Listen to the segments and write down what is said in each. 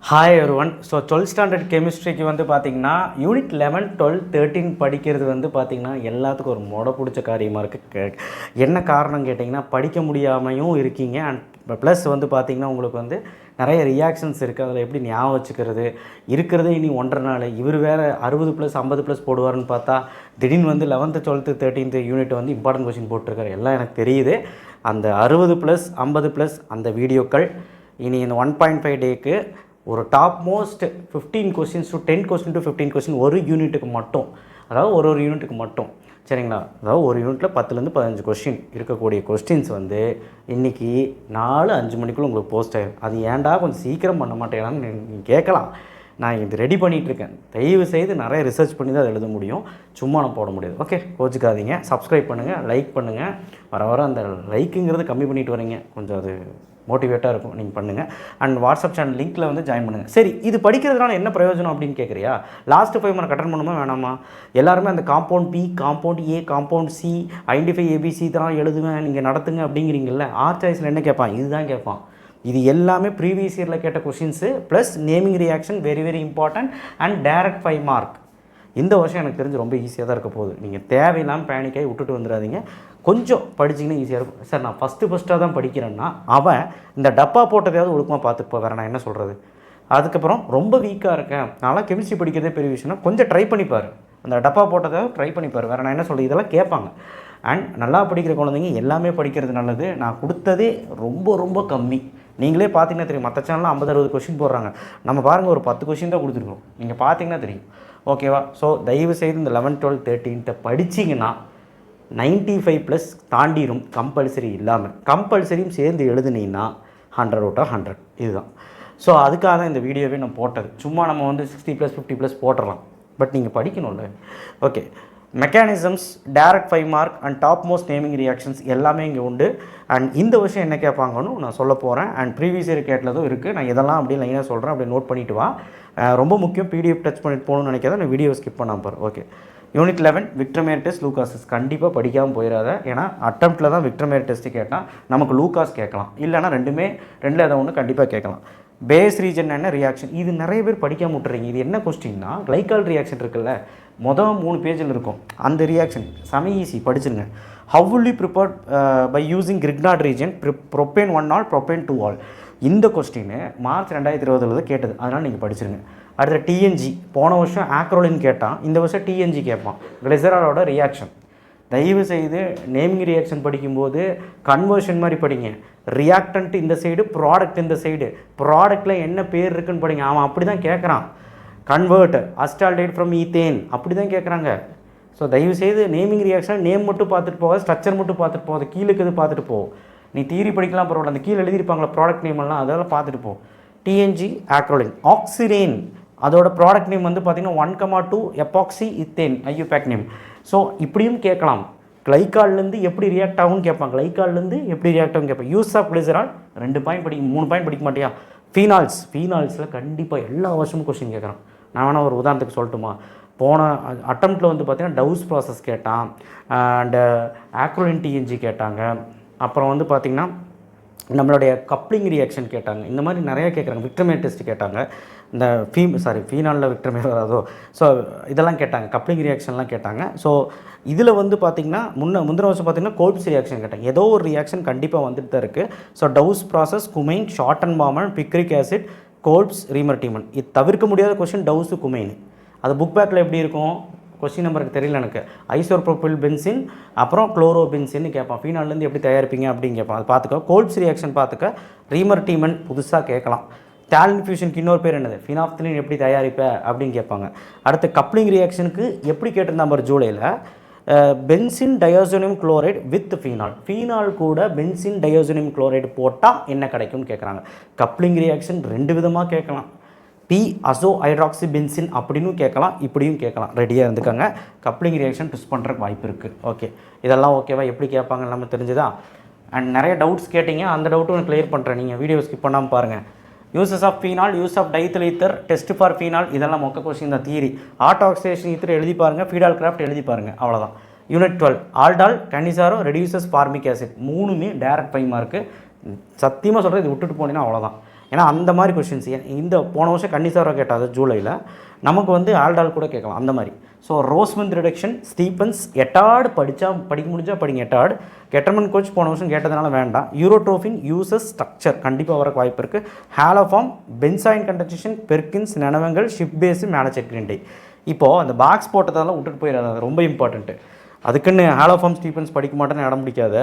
Hi everyone. So 12th standard கெமிஸ்ட்ரிக்கு வந்து பார்த்திங்கன்னா யூனிட் 11, 12, 13 படிக்கிறது வந்து பார்த்திங்கன்னா எல்லாத்துக்கும் ஒரு மொடை பிடிச்ச காரியமாக இருக்குது. என்ன காரணம் கேட்டிங்கன்னா, படிக்க முடியாமையும் இருக்கீங்க. அண்ட் ப்ளஸ் வந்து பார்த்திங்கன்னா உங்களுக்கு வந்து நிறைய ரியாக்ஷன்ஸ் இருக்குது. அதில் எப்படி ஞாபகம் வச்சுக்கிறது இருக்கிறதே இனி 1.5 நாள். இவர் வேறு 60+, 50+ போடுவார்னு பார்த்தா திடீர்னு வந்து 11th, 12th, 13th யூனிட் வந்து இம்பார்ட்டன்ட் கொஷின் போட்டிருக்காரு. எல்லாம் எனக்கு தெரியுது. அந்த 60+, 50+ அந்த வீடியோக்கள் இனி இந்த 1.5 டேக்கு ஒரு top most 15 questions to 10 question to 15 question ஒரு யூனிட்டுக்கு மட்டும், அதாவது ஒரு யூனிட்டுக்கு மட்டும், சரிங்களா? அதாவது ஒரு யூனிட்டில் 10லேருந்து 15 கொஸ்டின் இருக்கக்கூடிய கொஸ்டின்ஸ் வந்து இன்றைக்கி 4-5 மணிக்குள்ளே உங்களுக்கு போஸ்ட் ஆகிடும். அது ஏன்டா கொஞ்சம் சீக்கிரம் பண்ண மாட்டேங்கிறான்னு நீங்கள் கேட்கலாம். நான் இது ரெடி பண்ணிகிட்ருக்கேன். தயவு செய்து நிறைய ரிசர்ச் பண்ணி தான் அதை எழுத முடியும். சும்மா நான் போட முடியாது. ஓகே, கோச்சிக்காதீங்க. சப்ஸ்கிரைப் பண்ணுங்கள், லைக் பண்ணுங்கள். வர அந்த லைக்குங்கிறது கம்மி பண்ணிட்டு வரீங்க. கொஞ்சம் அது மோட்டிவேட்டாக இருக்கும், நீங்கள் பண்ணுங்கள். அண்ட் வாட்ஸ்அப் சேனல் லிங்க்கில் வந்து ஜாயின் பண்ணுங்கள். சரி, இது படிக்கிறதுனால என்ன பிரயோஜனம் அப்படின்னு கேட்குறியா? லாஸ்ட்டு 5 மணி கட்டன் பண்ணுமா வேணாமா? எல்லாருமே அந்த காம்பவுண்ட் பி, காம்பவுண்ட் ஏ, காம்பவுண்ட் சி, ஐடென்டிஃபை ஏபிசி தான் எழுதுவேன், நீங்கள் நடத்துங்க அப்படிங்கிறீங்கல்ல. ஆர் சாய்ஸில் என்ன கேட்பான்? இதுதான் கேட்பான். இது எல்லாமே ப்ரீவியஸ் இயரில் கேட்ட questions plus naming reaction very very important and direct 5 mark. இந்த வருஷம் எனக்கு தெரிஞ்சு ரொம்ப ஈஸியாக தான் இருக்க போகுது. நீங்கள் தேவையில்லாமல் பேனிக்காகி விட்டுட்டு வந்துடாதீங்க. கொஞ்சம் படிச்சிங்கன்னா ஈஸியாக இருக்கும். சார் நான் ஃபஸ்ட்டாக தான் படிக்கிறேன்னா அவன் இந்த டப்பா போட்டதையாவது ஒழுக்கமாக பார்த்துப்போ, வேறு நான் என்ன சொல்கிறது? அதுக்கப்புறம் ரொம்ப வீக்காக இருக்கேன், நான்லாம் கெமிஸ்ட்ரி படிக்கிறதே பெரிய விஷயம்னா கொஞ்சம் ட்ரை பண்ணிப்பார். அந்த டப்பா போட்டதை ட்ரை பண்ணிப்பார். வேறு நான் என்ன சொல்கிறது? இதெல்லாம் கேட்பாங்க. அண்ட் நல்லா படிக்கிற குழந்தைங்க எல்லாமே படிக்கிறது நல்லது. நான் கொடுத்ததே ரொம்ப ரொம்ப கம்மி. நீங்களே பார்த்தீங்கன்னா தெரியும், மற்ற சேனலில் 50-60 கொஷின் போடுறாங்க. நம்ம பாருங்கள், ஒரு 10 கொஷின் தான் கொடுத்துருக்கோம். நீங்கள் பார்த்தீங்கன்னா தெரியும். ஓகேவா? ஸோ தயவு செய்து இந்த 11, 12, 13 படிச்சிங்கன்னா 95+ தாண்டிடும். கம்பல்சரி இல்லாமல், கம்பல்சரியும் சேர்ந்து எழுதுனீங்கன்னா 100/100 இதுதான். ஸோ அதுக்காக தான் இந்த வீடியோவே நான் போட்டது. சும்மா நம்ம வந்து 60+, 50+ போட்டுடலாம். பட் நீங்கள் படிக்கணும்ல. Okay, mechanisms, direct 5 mark and top most naming reactions எல்லாமே இங்கே உண்டு. அண்ட் இந்த விஷயம் என்ன கேட்பாங்கன்னு நான் சொல்ல போகிறேன். அண்ட் ப்ரீவியஸ் இயர் கேட்டதும் இருக்குது. நான் இதெல்லாம் அப்படியே லைனாக சொல்கிறேன், அப்படியே நோட் பண்ணிவிட்டு வா. ரொம்ப முக்கியம். பிடிஎஃப் டச் பண்ணிட்டு போகணும்னு நினைக்காத, நான் வீடியோ ஸ்கிப் பண்ணாமல் பாரு. Okay, unit 11 Victor mayor test, Lucas கண்டிப்பாக படிக்காமல் போயிடாத. ஏன்னா அட்டம்ப்டில் தான் விக்டர் மேயர் டெஸ்ட்டு கேட்டால் நமக்கு லூகாஸ் கேட்கலாம், இல்லைனா ரெண்டில் ஏதோ ஒன்று கண்டிப்பாக கேட்கலாம். பேஸ் ரீஜன் என்ன ரியாக்ஷன், இது நிறைய பேர் படிக்காமல் விட்டுறீங்க. இது என்ன கொஸ்டின்னா, கிளைக்கால் ரியாக்ஷன் இருக்குல்ல, மொதல் 3 பேஜில் இருக்கும். அந்த ரியாக்ஷன் செம ஈஸி, படிச்சுருங்க. How will you prepare by using Grignard reagent, propan 1 ol, propan 2 ol. இந்த கொஸ்டின் மார்ச் 2020 கேட்டது, அதனால் நீங்கள் படிச்சுருங்க. அடுத்த டிஎன்ஜி, போன வருஷம் ஆக்ரோலின் கேட்டான், இந்த வருஷம் டிஎன்ஜி கேட்பான். கிளிசராலோட ரியாக்ஷன். தயவு செய்து நேமிங் ரியாக்ஷன் படிக்கும்போது கன்வர்ஷன் மாதிரி படிங்க. ரியாக்டன்ட் இந்த சைடு, ப்ராடக்ட் இந்த சைடு. ப்ராடக்டில் என்ன பேர் இருக்குன்னு படிங்க. அவன் அப்படி தான் கேட்குறான். கன்வெர்ட் அஸ்டால்டைட் ஃப்ரம் ஈத்தேன் அப்படி தான் கேட்குறாங்க. ஸோ தயவுசெய்து நேமிங் ரியாக்ஷன் நேம் மட்டும் பார்த்துட்டு போக, ஸ்ட்ரக்சர் மட்டும் பார்த்துட்டு போகாது, கீழுக்கு இது பார்த்துட்டு போ. நீ தியரி படிக்கலாம் பரவாயில்ல, அந்த கீழே எழுதியிருப்பாங்களா ப்ராடக்ட் நேம் எல்லாம், அதெல்லாம் பார்த்துட்டு போ. TNG acrolein. ஆக்சிரேன் அதோட ப்ராடக்ட் நேம் வந்து பார்த்திங்கன்னா 1,2 எபாக்சி இத்தேன் ஐயூபேக் நேம். ஸோ இப்படியும் கேட்கலாம். கிளைக்கால்லேருந்து எப்படி ரியாக்ட் ஆகும்னு கேட்பாங்க, கிளைக்கால்லேருந்து எப்படி ரியாக்ட் ஆகும் கேட்பாங்க. யூஸ் ஆஃப் கிளிசரால் 2 பாயிண்ட் படிக்க, 3 பாயிண்ட் படிக்க மாட்டியா? ஃபீனால்ஸில் கண்டிப்பாக எல்லா வருஷமும் கொஸ்டின் கேட்குறான். நான் வேணால் ஒரு உதாரணத்துக்கு சொல்லட்டுமா? போன அட்டம்ப்டில் வந்து பார்த்திங்கன்னா டவுஸ் ப்ராசஸ் கேட்டான், அண்டு ஆக்ரோலின் டிஎன்ஜி கேட்டாங்க. அப்புறம் வந்து பார்த்திங்கன்னா நம்மளுடைய கப்ளிங் ரியாக்ஷன் கேட்டாங்க. இந்த மாதிரி நிறையா கேட்குறாங்க. விக்டர் மேயர் டெஸ்ட் கேட்டாங்க. இந்த ஃபீனாலில் விக்டர் மேயர் வராதோ. ஸோ இதெல்லாம் கேட்டாங்க, கப்ளிங் ரியாக்ஷன்லாம் கேட்டாங்க. ஸோ இதில் வந்து பார்த்திங்கன்னா முந்தின வருஷம் பார்த்திங்கன்னா கோல்ப்ஸ் ரியாக்ஷன் கேட்டாங்க. ஏதோ ஒரு ரியாக்ஷன் கண்டிப்பாக வந்துட்டு தான் இருக்குது. So Dow's process, cumene, Schotten அண்ட் Baumann, picric acid, Kolbe's, Reimer Tiemann. இது தவிர்க்க முடியாத கொஸ்டின் டவுஸு, குமைன். அது புக் பேக்கில் எப்படி இருக்கும்? கொஸ்டின் நம்பருக்கு தெரியல எனக்கு. ஐசோப்ரோபில் பென்சின், அப்புறம் குளோரோ பென்சின்னு கேட்பான். ஃபீனால்லேருந்து எப்படி தயாரிப்பீங்க அப்படின்னு கேட்பான். அது பார்த்துக்க. கோல்ப்ஸ் ரியாக்ஷன் பார்த்துக்க. ரீமர்டிமன் புதுசாக கேட்கலாம். டாலின் ஃபியூஷனுக்கு இன்னொரு பேர் என்னது? ஃபினாப்திலின் எப்படி தயாரிப்ப அப்படின்னு கேட்பாங்க. அடுத்து கப்ளிங் ரியாக்ஷனுக்கு எப்படி கேட்டிருந்தா பாரு ஜூலையில், benzene diazonium chloride with phenol கூட பென்சின் டயோசோனியம் குளோரைடு போட்டால் என்ன கிடைக்கும்னு கேட்குறாங்க. கப்ளிங் ரியாக்ஷன் 2 விதமாக கேட்கலாம். பி அசோ ஹைட்ராக்சி பென்சின் அப்படின்னு கேட்கலாம், இப்படியும் கேட்கலாம். ரெடியாக இருந்துக்கோங்க. கப்ளிங் ரியாக்ஷன் ட்விஸ்ட் பண்ணுறதுக்கு வாய்ப்பு இருக்குது. ஓகே, இதெல்லாம் ஓகேவா? எப்படி கேட்பாங்க நம்ம தெரிஞ்சுதா? அண்ட் நிறைய டவுட்ஸ் கேட்டிங்க, அந்த டவுட்டும் நான் கிளியர் பண்ணுறேன். நீங்கள் வீடியோ ஸ்கிப் பண்ணாமல் பாருங்கள். Uses of phenol, use of diethyl ether, test for phenol, இதெல்லாம் மொக்க கொஸ்டின் தான். தியரி ஆட்டோ ஆக்சிடேஷன் ஈத்தர் எழுதி பாருங்கள், ஃபீடால் கிராஃப்ட் எழுதி பாருங்கள், அவ்வளோதான். Unit 12 aldol, Cannizzaro, reduces formic acid 3மே டேரக்ட் 5 மார்க்கு. சத்தியமாக சொல்கிறது, இது விட்டுட்டு போனீங்கன்னா அவ்வளோதான். ஏன்னா அந்த மாதிரி கொஷின்ஸ் இந்த போன வருஷம் கன்னிசாரோ கேட்டாது ஜூலையில், நமக்கு வந்து ஆல்டால் கூட கேட்கலாம் அந்த மாதிரி. ஸோ ரோஸ்மந்த் ரிடக்ஷன், ஸ்டீபன்ஸ், எட்டார்டு படிக்க முடிஞ்சால் படிங்க. எட்டார்டு கெட்டர்மன் கோச் போன வருஷம் கேட்டதுனால வேண்டாம். யூரோட்ரோஃபின் யூசஸ் ஸ்ட்ரக்சர் கண்டிப்பாக வரக்கு வாய்ப்பு இருக்குது. ஹாலோஃபார்ம், பென்சாயின் கண்டென்சேஷன், பெர்கின்ஸ், நெனவங்கள், Schiff base, malachite green dye. இப்போது அந்த பாக்ஸ் போட்டதால விட்டுட்டு போயிடாது, அது ரொம்ப இம்பார்ட்டண்ட்டு. அதுக்குன்னு ஹாலோஃபார்ம் ஸ்டீபன்ஸ் படிக்க மாட்டேன்னு இடம் பிடிக்காத.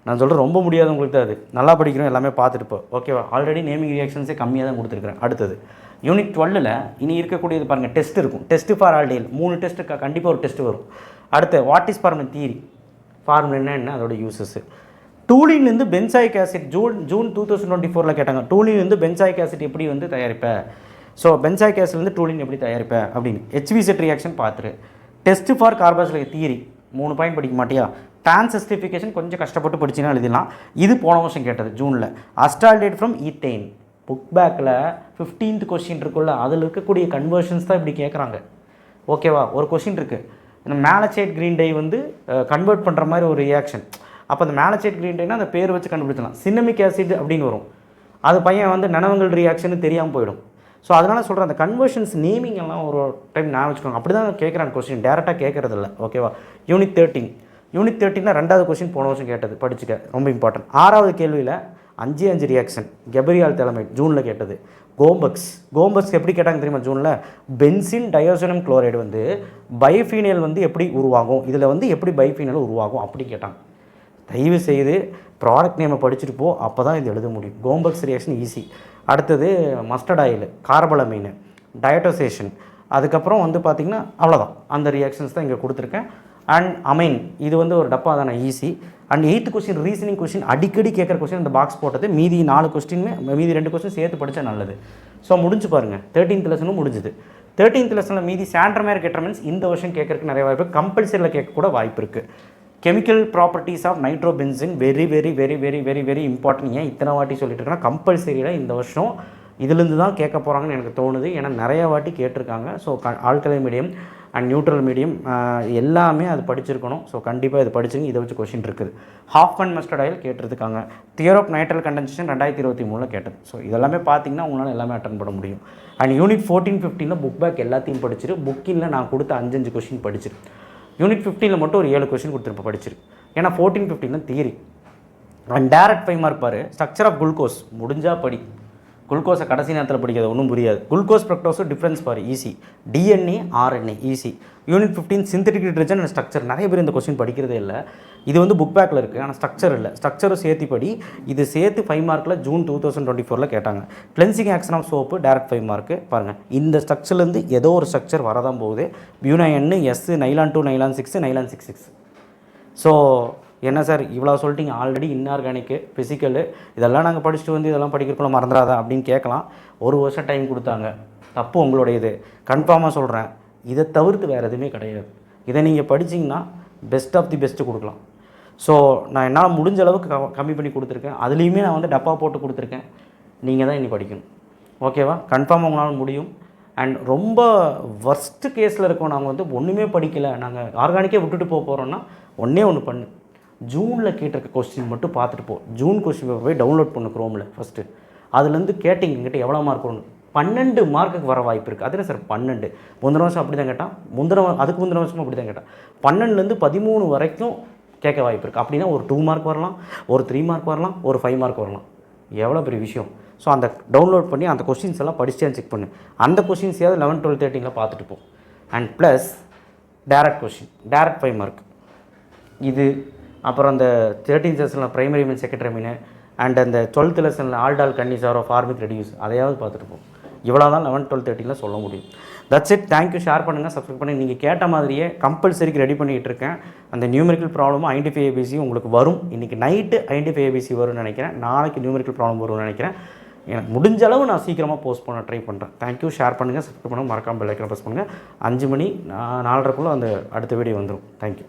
நான் சொல்கிறேன் ரொம்ப முடியாது உங்களுக்கு தான், அது நல்லா படிக்கணும், எல்லாமே பார்த்துட்டு போ. ஓகேவா? ஆல்ரெடி நேமிங் ரியாக்ஷன்ஸே கம்மியாக தான் கொடுத்துருக்குறேன். அடுத்தது யூனிட் 12ல் இனி இருக்கக்கூடியது பாருங்கள், டெஸ்ட் இருக்கும். டெஸ்ட் ஃபார் ஆல்டேல் 3 டெஸ்ட்டு கண்டிப்பாக ஒரு டெஸ்ட் வரும். அடுத்து what is formula theory, formula என்ன அதோட யூசஸ். டூலின்லேருந்து பென்சாயிக் ஆசிட் ஜூன் 2024 கேட்டாங்க. டூலின்லேருந்து பென்சாயிக் ஆசிட் எப்படி வந்து தயாரிப்பேன், ஸோ பென்சாயிக் ஆசிட்லேருந்து டூலின் எப்படி தயாரிப்பேன் அப்படின்னு. HV செட் ரியாக்ஷன் பார்த்துரு. Test for carboxylic theory 3 point படிக்க மாட்டியா? டிரான்சஸ்டிஃபிகேஷன் கொஞ்சம் கஷ்டப்பட்டு படிச்சுன்னா எழுதிடலாம். இது போன வருஷம் கேட்டது ஜூனில். அஸ்டால்டேட் ஃப்ரம் ஈத்தேன். புக் பேக்கில் 15th கொஸ்டின் இருக்குல்ல, அதில் இருக்கக்கூடிய கன்வர்ஷன்ஸ் தான் இப்படி கேட்குறாங்க. ஓகேவா? ஒரு கொஸ்டின் இருக்குது, இந்த மேலச்சைட் கிரீன் டை வந்து கன்வெர்ட் பண்ணுற மாதிரி ஒரு ரியாக்ஷன். அப்போ அந்த மேலச்சைட் கிரீன் டைனா அந்த பேர் வச்சு கண்டுபிடிச்சலாம். சின்னமிக் ஆசிட் அப்படின்னு வரும், அது பையன் வந்து நனவங்கள் ரியாக்ஷன் தெரியாமல் போயிடும். ஸோ அதனால் சொல்கிறேன், அந்த கன்வர்ஷன்ஸ் நேமிங் எல்லாம் ஒரு டைம் நான் வச்சுக்கோங்க. அப்படி தான் கேட்குறாங்க கொஸ்டின், டேரெக்டாக கேட்குறதில்ல. ஓகேவா? யூனிட் 13 2வது கொஸ்டின் போன வருஷம் கேட்டது, படிச்சுக்க, ரொம்ப இம்பார்ட்டன்ட். 6வது கேள்வியில் 5 ரியாக்ஷன் கெபரியால் தலைமைட் ஜூனில் கேட்டது. கோம்பக்ஸ் எப்படி கேட்டாங்க தெரியுமா ஜூனில்? பென்சின் டயோசோனியம் குளோரைடு வந்து பைஃபீனியல் வந்து எப்படி உருவாகும், இதில் வந்து எப்படி பைஃபீனியல் உருவாகும் அப்படி கேட்டாங்க. தயவு செய்து ப்ராடக்ட் நேமை படிச்சுட்டு போ, அப்போ தான் இது எழுத முடியும். கோம்பக்ஸ் ரியாக்ஷன் ஈஸி. அடுத்தது மஸ்டர்ட் ஆயில், கார்பலமைன், டயட்டோசேஷன், அதுக்கப்புறம் வந்து பார்த்திங்கன்னா அவ்வளோதான். அந்த ரியாக்ஷன்ஸ் தான் இங்கே கொடுத்துருக்கேன். அண்ட் அமைன், இது வந்து ஒரு டப்பா தானே, easy. And 8th question reasoning question, அடிக்கடி கேட்குற கொஸ்டின் இந்த பாக்ஸ் போட்டது. மீதி 4 கொஸ்டினுமே, மீதி 2 கொஸ்டின் சேர்த்து படித்தா நல்லது. ஸோ முடிஞ்சு பாருங்கள், 13th லெசனும் முடிஞ்சுது. 13th லெசனில் மீதி சாண்ட்ரமேர் கெட்டர்மென்ஸ் இந்த வருஷம் கேட்கறதுக்கு நிறைய வாய்ப்பு, கம்பல்சரியில் கேட்கக்கூட வாய்ப்பு இருக்குது. Chemical properties of nitrobenzene very very very very very very important. ஏன் இத்தனை வாட்டி சொல்லிட்டு இருக்கேன்னா, கம்பல்சரியில் இந்த வருஷம் இதுலேருந்து தான் கேட்க போகிறாங்கன்னு எனக்கு தோணுது. ஏன்னா நிறைய வாட்டி கேட்டிருக்காங்க. ஸோ ஆல்கலை மீடியம் அண்ட் நியூட்ரல் மீடியம் எல்லாமே அது படிச்சிருக்கணும். ஸோ கண்டிப்பாக இது படிச்சுங்க. இதை வச்சு கொஷின் இருக்குது. ஹாஃப்மன் மஸ்டர்ட் ஆயில் கேட்டிருக்காங்க. தியர் ஆஃப் நைட்ரல் கண்டென்சேஷன் 2023 கேட்டது. ஸோ இதெல்லாமே பார்த்தீங்கன்னா உங்களால் எல்லாமே அட்டன் பண்ண முடியும். அண்ட் யூனிட் 14, 15 புக் பேக் எல்லாத்தையும் படிச்சிரு. புக்கில் நான் கொடுத்த 5 கொஷின் படிச்சிரு. யூனிட் 15 மட்டும் ஒரு 7 கொஷின் கொடுத்துருப்ப படிச்சிரு. ஏன்னா 14, 15 தியரி. அண்ட் டேரக்ட் 5 மார்க் பாரு. ஸ்ட்ரக்சர் ஆஃப் குளுக்கோஸ் முடிஞ்சால் படி. குளுக்கோஸை கடைசி நேரத்தில் படிக்கிறது ஒன்றும் புரியாது. குளுக்கோஸ் ஃப்ரக்டோஸ் டிஃப்ரென்ஸ் பாரு, easy. DNA RNA easy. Unit 15 synthetic detergent and structure. நிறைய பேர் இந்த கொஸ்டின் படிக்கிறதே இல்லை. இது வந்து புக் பேக்கில் இருக்குது, ஆனால் ஸ்ட்ரக்சர் இல்லை. ஸ்ட்ரக்சரும் சேர்த்து படி. இது சேர்த்து 5 மார்க்கில் ஜூன் 2024 கேட்டாங்க. Cleansing action of soap direct 5 mark. பாருங்கள், இந்த ஸ்ட்ரக்சர்லேருந்து ஏதோ ஒரு ஸ்ட்ரக்சர் வரதான் போகுது. Buna S, nylon 2, nylon 6, nylon 6. So என்ன சார் இவ்வளோ சொல்லிட்டீங்க, ஆல்ரெடி இன்ஆர்கானிக்கு, ஃபிசிக்கலு இதெல்லாம் நாங்கள் படிச்சுட்டு வந்து இதெல்லாம் படிக்கிறக்குள்ள மறந்துடாதா அப்படின்னு கேட்கலாம். ஒரு வருஷம் டைம் கொடுத்தாங்க, தப்பு உங்களுடையது. கன்ஃபார்மாக சொல்கிறேன், இதை தவிர்த்து வேறு எதுவுமே கிடையாது. இதை நீங்கள் படிச்சிங்கன்னா பெஸ்ட் ஆஃப் தி பெஸ்ட்டு கொடுக்கலாம். ஸோ நான் என்னால் முடிஞ்ச அளவுக்கு கம்மி பண்ணி கொடுத்துருக்கேன். அதுலேயுமே நான் வந்து டப்பா போட்டு கொடுத்துருக்கேன். நீங்கள் தான் இனி படிக்கணும். ஓகேவா? கன்ஃபார்மாக உங்களால் முடியும். அண்ட் ரொம்ப வர்ஸ்ட்டு கேஸில் இருக்கோம், நாங்கள் வந்து ஒன்றுமே படிக்கலை, நாங்கள் ஆர்கானிக்கே விட்டுட்டு போகிறோன்னா ஒன்று பண்ணு. ஜூனில் கேட்டிருக்க கொஸ்டின் மட்டும் பார்த்துட்டு போ. ஜூன் கொஸ்டின் போய் டவுன்லோட் பண்ணு க்ரோமில் ஃபஸ்ட்டு. அதுலேருந்து கேட்டிங்க எங்கிட்ட எவ்வளோ மார்க் வரணும். 12 மார்க்குக்கு வர வாய்ப்பு இருக்குது. அதுனா சார் 12 முந்தின வருஷம் அப்படி தான் கேட்டான், அதுக்கு முந்தின வருஷமும் அப்படி தான் கேட்டான். 12லேருந்து 13 வரைக்கும் கேட்க வாய்ப்பு இருக்குது. அப்படின்னா ஒரு 2 மார்க் வரலாம், ஒரு 3 மார்க் வரலாம், ஒரு 5 மார்க் வரலாம். எவ்வளோ பெரிய விஷயம். ஸோ அந்த டவுன்லோட் பண்ணி அந்த கொஸ்டின்ஸ் எல்லாம் படிச்சுட்டு செக் பண்ணு. அந்த கொஸ்டின்ஸையாவது 11, 12, 13 பார்த்துட்டு போ. And plus direct question, direct 5 mark இது. அப்புறம் அந்த 13th லெசனில் primary mean, secondary mean, and அந்த 12th லெசனில் ஆல்டால், கன்னிசாரோ, ஃபார்மிக் ரெடியூஸ், அதையாவது பார்த்துட்டு போகும். இவ்வளோ தான் 11, 12, 13 சொல்ல முடியும். That's it. தேங்க்யூ. ஷேர் பண்ணுங்கள், சப்ஸ்கிரைப் பண்ணுங்கள். நீங்கள் கேட்ட மாதிரியே கம்பல்சரிக்கு ரெடி பண்ணிகிட்டு இருக்கேன். அந்த நியூமெரிக்கல் ப்ராப்ளமும் ஐடென்டிஃபை ABC உங்களுக்கு வரும். இன்றைக்கி நைட்டு ஐடென்டிஃபை ABC வரும்னு நினைக்கிறேன். நாளைக்கு நியூமெரிக்கல் ப்ராப்ளம் வரும்னு நினைக்கிறேன். எனக்கு முடிஞ்ச அளவு நான் சீக்கிரமாக போஸ்ட் பண்ண ட்ரை பண்ணுறேன். தேங்க்யூ. ஷேர் பண்ணுங்கள், சப்ஸ்கிரைப் பண்ணுங்கள், மறக்காமல் பெல் ஐக்கனை ப்ரெஸ் பண்ணுங்கள். 5 மணி 4:30 அந்த அடுத்த வீடியோ வந்துடும். தேங்க்யூ.